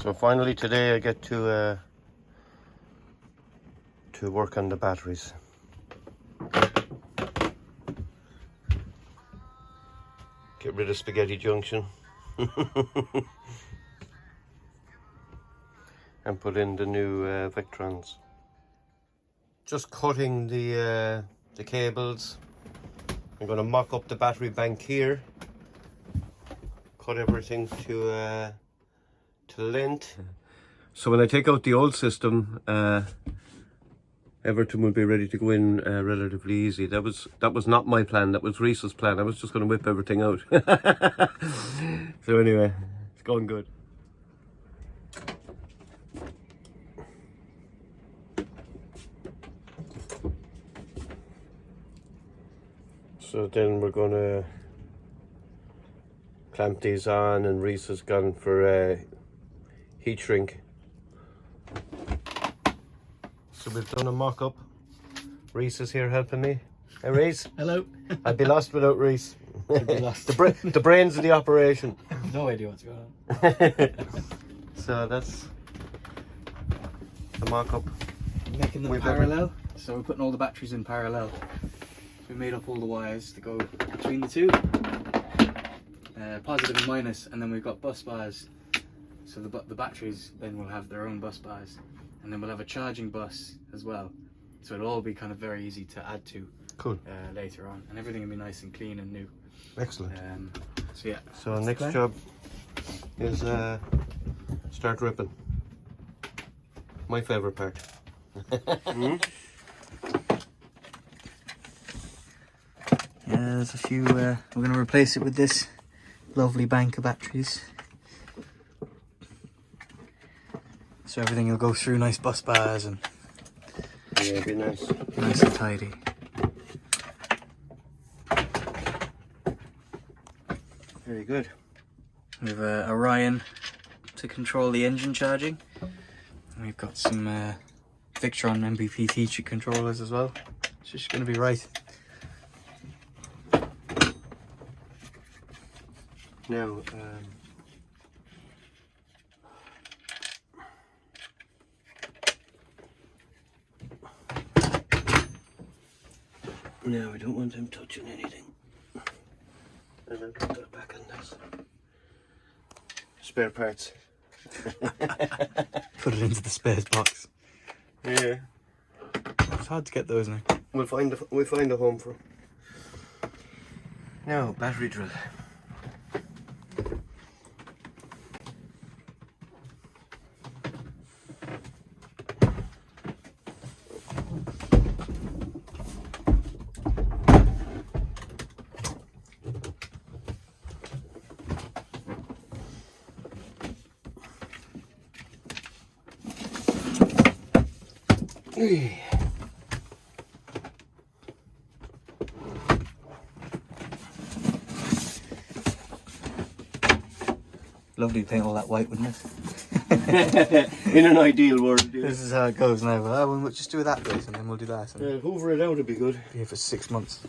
So finally today I get to work on the batteries. Get rid of Spaghetti Junction and put in the new Victrons. Just cutting the cables. I'm going to mock up the battery bank here. Cut everything to length. So when I take out the old system, Everton will be ready to go in relatively easy. That was not my plan. That was Reese's plan. I was just going to whip everything out. So anyway, it's going good. So then we're going to clamp these on, and Reese has gone for heat shrink. So we've done a mock-up. Reese is here helping me. Hey Reese. Hello. I'd be lost without Reese. I'd be lost. the brains of the operation. No idea what's going on. So that's the mock-up. Making them parallel. So we're putting all the batteries in parallel. So we made up all the wires to go between the two. Positive and minus, and then we've got bus bars. So the batteries then will have their own bus bars. And then we'll have a charging bus as well. So it'll all be kind of very easy to add to later on. And everything will be nice and clean and new. Excellent. So yeah. So next job is start ripping. My favourite part. Yeah, there's a few, we're going to replace it with this lovely bank of batteries. So everything will go through nice bus bars and yeah, it'd be nice. Nice and tidy. Very good. We have Orion to control the engine charging. And we've got some Victron MPPT controllers as well. It's just going to be right. Now, no, I don't want them touching anything. And I'll put that back on this. Spare parts. Put it into the spares box. Yeah. It's hard to get those now. We'll find a home for them. Now, battery drill. Lovely to paint all that white, wouldn't it? In an ideal world, yeah. This is how it goes now. Well, we'll just do it that way, and then we'll do that. And Hoover it out would be good. be here for 6 months.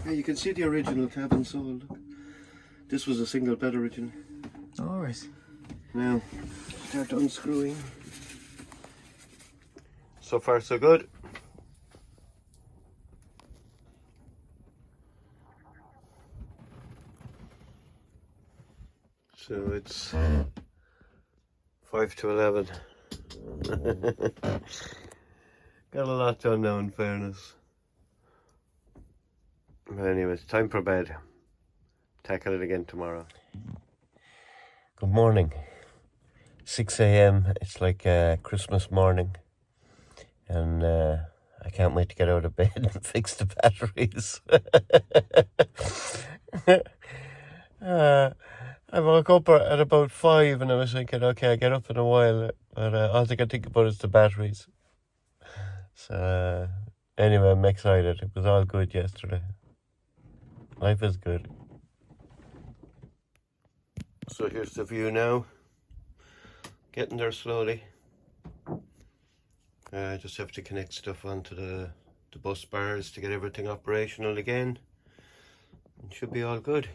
Yeah, you can see the original cabin sold. This was a single bed originally. Alright. Now, start unscrewing. So far so good. So it's 5 to 11. Got a lot done now, in fairness. But anyways, time for bed. Tackle it again tomorrow. Good morning. 6 a.m. It's like Christmas morning. And I can't wait to get out of bed and fix the batteries. I woke up at about 5 and I was thinking, okay, I'll get up in a while. But all I can think about is the batteries. So anyway, I'm excited. It was all good yesterday. Life is good. So here's the view now. Getting there slowly. I just have to connect stuff onto the bus bars to get everything operational again. It should be all good.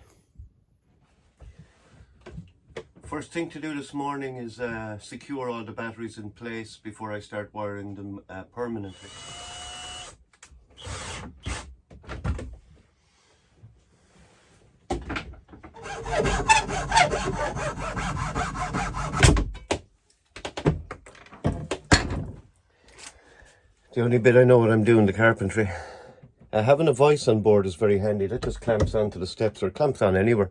First thing to do this morning is secure all the batteries in place before I start wiring them permanently. The only bit I know what I'm doing, the carpentry. Having a voice on board is very handy. That just clamps onto the steps, or clamps on anywhere.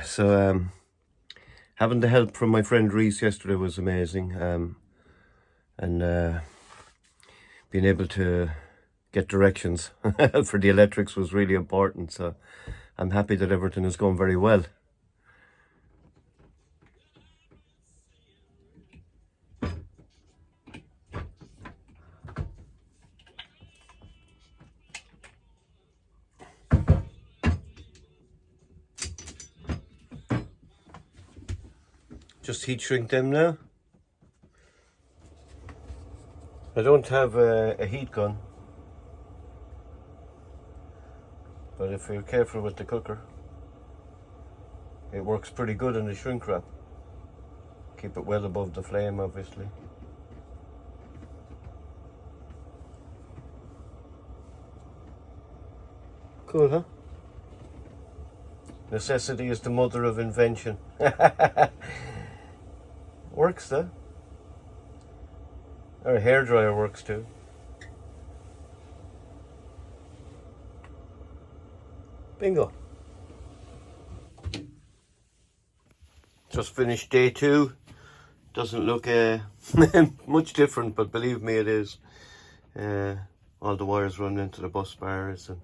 So having the help from my friend Reese yesterday was amazing. And being able to get directions for the electrics was really important. So I'm happy that everything is going very well. Just heat shrink them now. I don't have a heat gun, but if you're careful with the cooker, it works pretty good in the shrink wrap. Keep it well above the flame, obviously. Cool, huh? Necessity is the mother of invention. Works though. Or a hairdryer works too. Bingo. Just finished day 2. Doesn't look much different, but believe me it is. All the wires run into the bus bars, and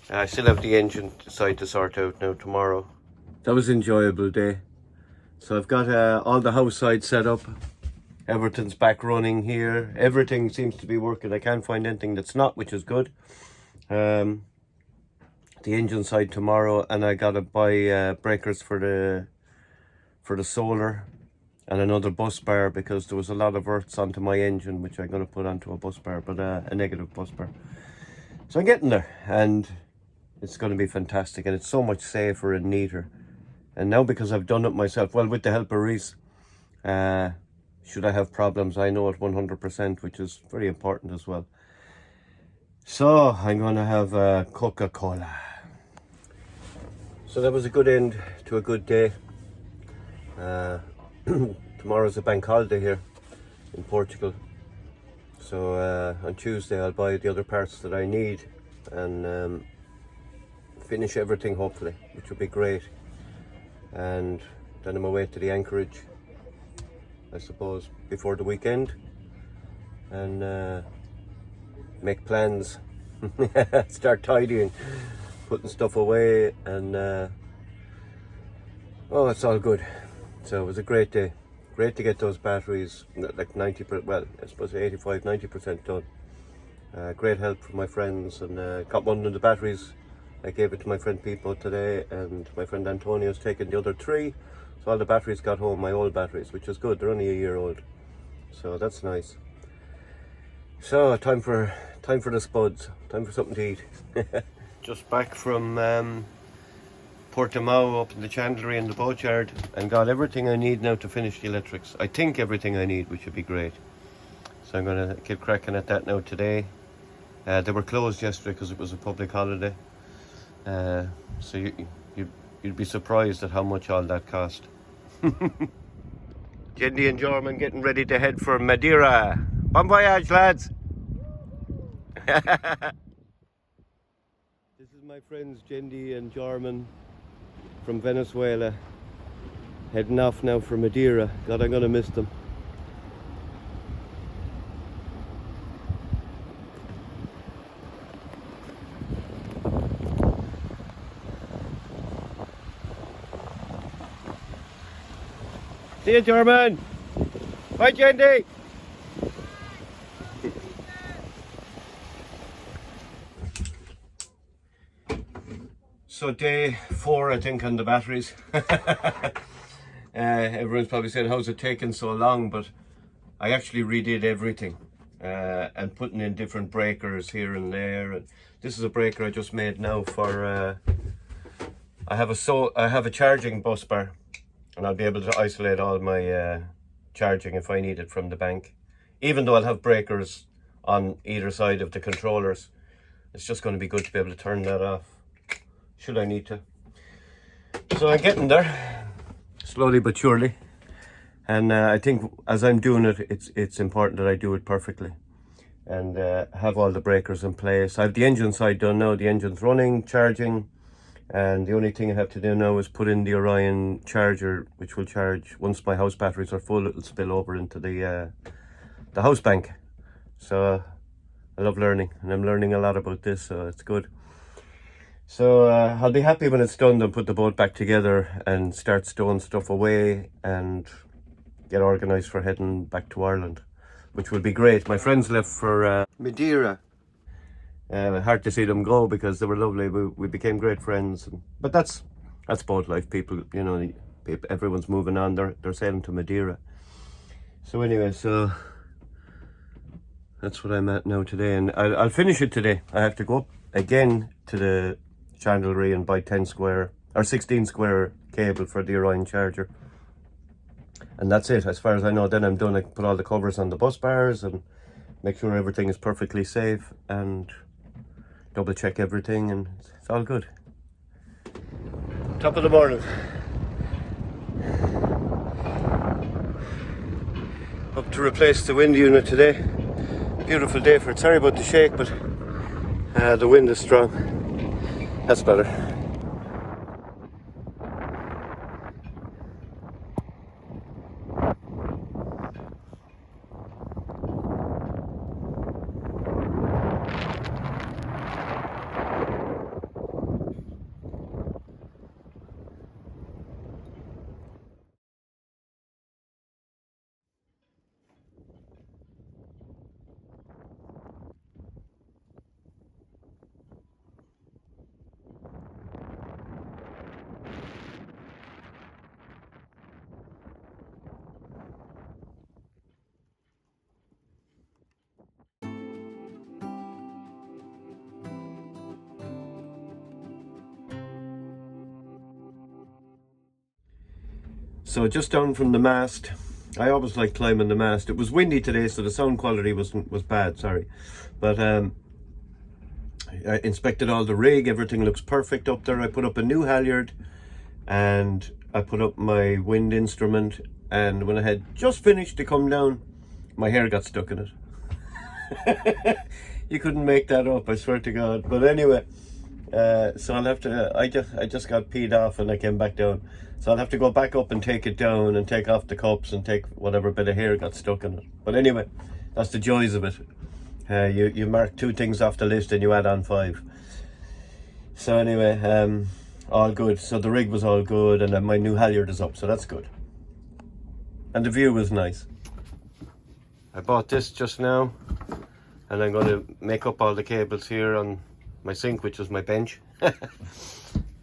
I still have the engine side to sort out now tomorrow. That was an enjoyable day. So I've got all the house side set up. Everything's back running here. Everything seems to be working. I can't find anything that's not, which is good. The engine side tomorrow, and I gotta buy breakers for the solar and another bus bar, because there was a lot of earths onto my engine, which I'm gonna put onto a bus bar, but a negative bus bar. So I'm getting there, and it's gonna be fantastic, and it's so much safer and neater. And now, because I've done it myself, well, with the help of Reese, should I have problems, I know it 100%, which is very important as well. So I'm going to have Coca-Cola. So that was a good end to a good day. Tomorrow's a bank holiday here in Portugal. So on Tuesday I'll buy the other parts that I need and finish everything, hopefully, which will be great. And then I'm away to the anchorage, I suppose, before the weekend, and make plans, start tidying, putting stuff away, and oh, it's all good. So it was a great day. Great to get those batteries like 90%, well, I suppose 85-90% done. Great help from my friends, and got one of the batteries. I gave it to my friend Pipo today, and my friend Antonio's taken the other 3. So all the batteries got home, my old batteries, which is good. They're only a year old, so that's nice. So time for the spuds. Time for something to eat. Just back from Portimao up in the chandlery and the boatyard, and got everything I need now to finish the electrics. I think everything I need, which would be great. So I'm going to get cracking at that now today. They were closed yesterday because it was a public holiday. So you'd be surprised at how much all that cost. Jendy and Jorman getting ready to head for Madeira. Bon voyage, lads. This is my friends Jendy and Jorman from Venezuela, heading off now for Madeira. God, I'm gonna miss them. See you, German. Bye, Jendy. So day 4, I think, on the batteries. Everyone's probably saying, how's it taking so long? But I actually redid everything. And and putting in different breakers here and there. And this is a breaker I just made now for I have a charging bus bar, and I'll be able to isolate all my charging if I need it from the bank. Even though I'll have breakers on either side of the controllers, it's just going to be good to be able to turn that off should I need to. So I'm getting there, slowly but surely. And I think as I'm doing it, it's important that I do it perfectly and have all the breakers in place. I have the engine side done now. The engine's running, charging, and the only thing I have to do now is put in the Orion charger, which will charge once my house batteries are full. It'll spill over into the house bank. So I love learning, and I'm learning a lot about this, so it's good. So I'll be happy when it's done, then put the boat back together and start stowing stuff away and get organised for heading back to Ireland, which will be great. My friends left for Madeira. Hard to see them go because they were lovely. We became great friends, but that's boat life. People, you know, everyone's moving on. They're sailing to Madeira. So anyway, so that's what I'm at now today, and I'll finish it today. I have to go up again to the chandlery and buy 10 square or 16 square cable for the Orion charger. And that's it, as far as I know. Then I'm done. I put all the covers on the bus bars and make sure everything is perfectly safe and double check everything, and it's all good. Top of the morning. Up to replace the wind unit today. Beautiful day for it. Sorry about the shake, but the wind is strong. That's better. So just down from the mast. I always like climbing the mast. It was windy today, so the sound quality was bad, sorry. But I inspected all the rig. Everything looks perfect up there. I put up a new halyard and I put up my wind instrument, and when I had just finished to come down, my hair got stuck in it. You couldn't make that up, I swear to God. But anyway, so I'll have to, I just got peed off and I came back down. So I'll have to go back up and take it down and take off the cups and take whatever bit of hair got stuck in it. But anyway, that's the joys of it. You mark 2 things off the list and you add on 5. So anyway, all good. So the rig was all good, and then my new halyard is up, so that's good. And the view was nice. I bought this just now, and I'm going to make up all the cables here on my sink, which is my bench,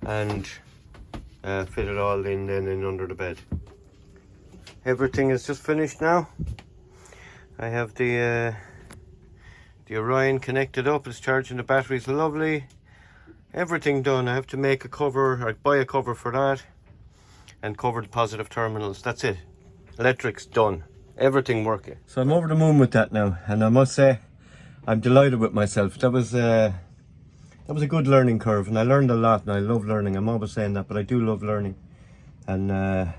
and fit it all in then in under the bed. Everything is just finished now. I have the Orion connected up. It's charging the batteries. Lovely. Everything done. I have to make a cover, or buy a cover for that, and cover the positive terminals. That's it. Electric's done. Everything working. So I'm over the moon with that now, and I must say I'm delighted with myself. That was a good learning curve, and I learned a lot, and I love learning. I'm always saying that, but I do love learning. And I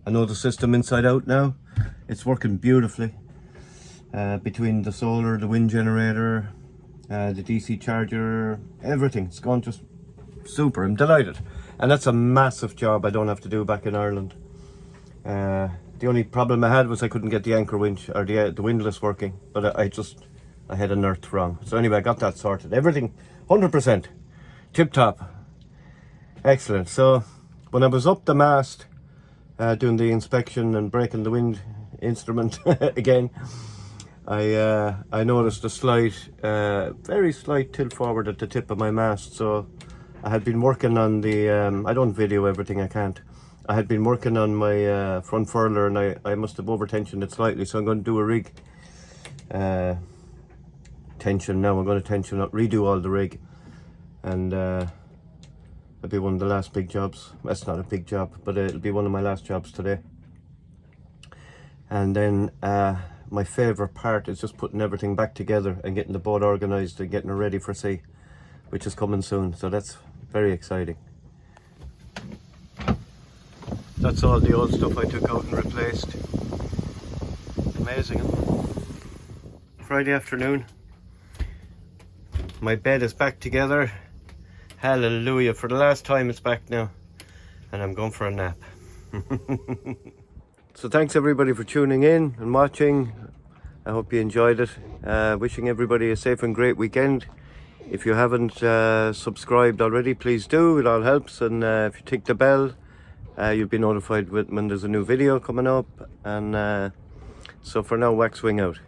know the system inside out now. It's working beautifully. Between the solar, the wind generator, the DC charger, everything. It's gone just super. I'm delighted. And that's a massive job I don't have to do back in Ireland. The only problem I had was I couldn't get the anchor winch or the windlass working, but I had an earth wrong. So anyway, I got that sorted. Everything 100%, tip top, excellent. So when I was up the mast doing the inspection and breaking the wind instrument again, I noticed a slight, very slight tilt forward at the tip of my mast. So I had been working on the, I don't video everything, I can't. I had been working on my front furler, and I must have over-tensioned it slightly, so I'm going to do a rig tension now. I'm going to tension up, redo all the rig, and it'll be one of the last big jobs. That's not a big job, but it'll be one of my last jobs today. And then my favourite part is just putting everything back together and getting the boat organised and getting it ready for sea, which is coming soon. So that's very exciting. That's all the old stuff I took out and replaced. Amazing, huh? Friday afternoon. My bed is back together. Hallelujah. For the last time it's back now. And I'm going for a nap. So thanks everybody for tuning in and watching. I hope you enjoyed it. Wishing everybody a safe and great weekend. If you haven't subscribed already, please do. It all helps. And if you tick the bell, you'll be notified when there's a new video coming up. And so for now, wax wing out.